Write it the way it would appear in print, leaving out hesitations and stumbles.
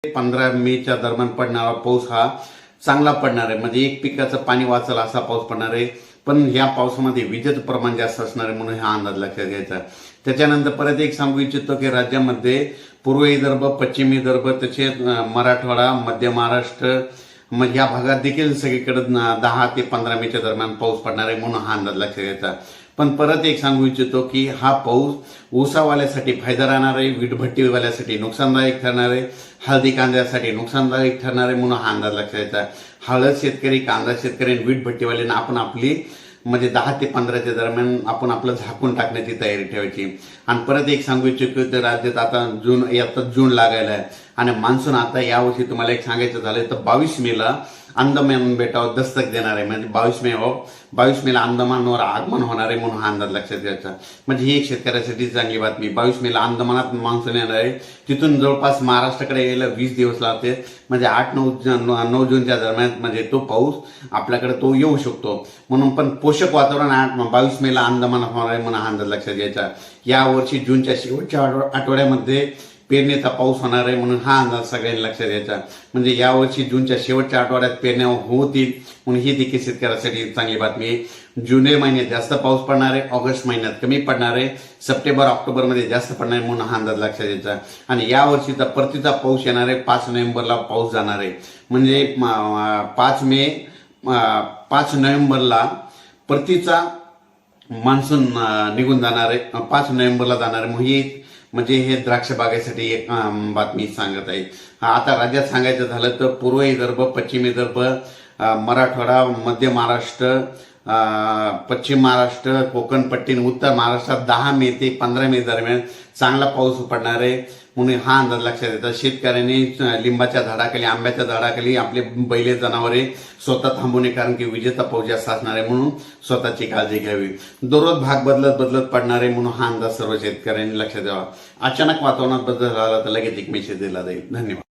15 मेच्या दरम्यान पडणारा पाऊस हा चांगला पडणार आहे. म्हणजे एक पिकाचं पाणी वाचेल असा पाऊस पडणार आहे. पण या पावसामध्ये विजेचं प्रमाण जास्त असणार आहे म्हणून हा अंदाज लक्षात घ्यायचा. त्याच्यानंतर परत एक सांगू इच्छितो की राज्यामध्ये पूर्व विदर्भ, पश्चिम विदर्भ, तसेच मराठवाडा, मध्य महाराष्ट्र मग या भागात देखील सगळीकडे 10 ते 15 मेच्या दरम्यान पाऊस पडणार आहे म्हणून हा अंदाज लक्षात घ्यायचा. पण परत एक सांगू इच्छितो की हा पाऊस ऊसावाल्यासाठी फायदा राहणार आहे, वीटभट्टीवाल्यासाठी नुकसानदायक ठरणार आहे, हळदी कांद्यासाठी नुकसानदायक ठरणार आहे म्हणून हा अंदाज लक्षात घ्यायचा. हळद शेतकरी, कांदा शेतकरी आणि वीटभट्टीवाल्यांना आपण आपली म्हणजे 10 ते 15च्या दरम्यान आपण आपलं झाकून टाकण्याची तयारी ठेवायची. आणि परत एक सांगू इच्छितो की राज्यात आता जून लागायला आहे आणि मान्सून आता यावर्षी तुम्हाला एक सांगायचं झालं तर 22 मेला अंदमान बेटावर दस्तक देणार आहे. म्हणजे 22 मेला अंदमानवर आगमन होणार आहे म्हणून हा अंदाज लक्षात घ्यायचा. म्हणजे ही एक शेतकऱ्यासाठी चांगली बातमी. 22 मेला अंदमानात मान्सून येणार आहे. तिथून जवळपास महाराष्ट्राकडे यायला 20 दिवस लागते. म्हणजे 8-9 जूनच्या दरम्यान म्हणजे तो पाऊस आपल्याकडे तो येऊ शकतो. म्हणून पण पोषक वातावरण 22 मेला अंदमानात होणार आहे म्हणून हा अंदाज लक्षात घ्यायचा. यावर्षी जूनच्या शेवटच्या आठवड्यामध्ये पेरणीचा पाऊस होणार आहे म्हणून हा अंदाज सगळ्यांनी लक्षात घ्यायचा. म्हणजे यावर्षी जूनच्या शेवटच्या आठवड्यात पेरण्या होतील म्हणून ही देखील शेतकऱ्यासाठी चांगली बातमी आहे. जुलै महिन्यात जास्त पाऊस पडणार आहे, ऑगस्ट महिन्यात कमी पडणार आहे, सप्टेंबर ऑक्टोबरमध्ये जास्त पडणार आहे म्हणून हा अंदाज लक्षात घ्यायचा. आणि यावर्षीचा परतीचा पाऊस येणार आहे. 5 नोव्हेंबरला पाऊस जाणार आहे. म्हणजे 5 नोव्हेंबरला परतीचा मान्सून निघून जाणार आहे. 5 नोव्हेंबरला जाणार आहे. म्हणजे हे द्राक्ष बागेसाठी एक बातमी सांगत आहे. आता राज्यात सांगायचं झालं तर पूर्व विदर्भ, पश्चिम विदर्भ, मराठवाडा, मध्य महाराष्ट्र, पश्चिम महाराष्ट्र, कोकण पट्टी, उत्तर महाराष्ट्रात 10 मे ते 15 मे दरम्यान चांगला पाऊस पडणार आहे म्हणून हा अंदाज लक्षात येतात. शेतकऱ्यांनी लिंबाच्या झाडाखाली, आंब्याच्या झाडाखाली आपले बैले जनावरे स्वतः थांबू नये, कारण की विजेचा पाऊस जास्त असणार आहे म्हणून स्वतःची काळजी घ्यावी. दररोज भाग बदलत पडणार आहे म्हणून हा अंदाज सर्व शेतकऱ्यांनी लक्षात द्यावा. अचानक वातावरणात बदल झाला तर लगेच एक मेसेज दिला जाईल. धन्यवाद.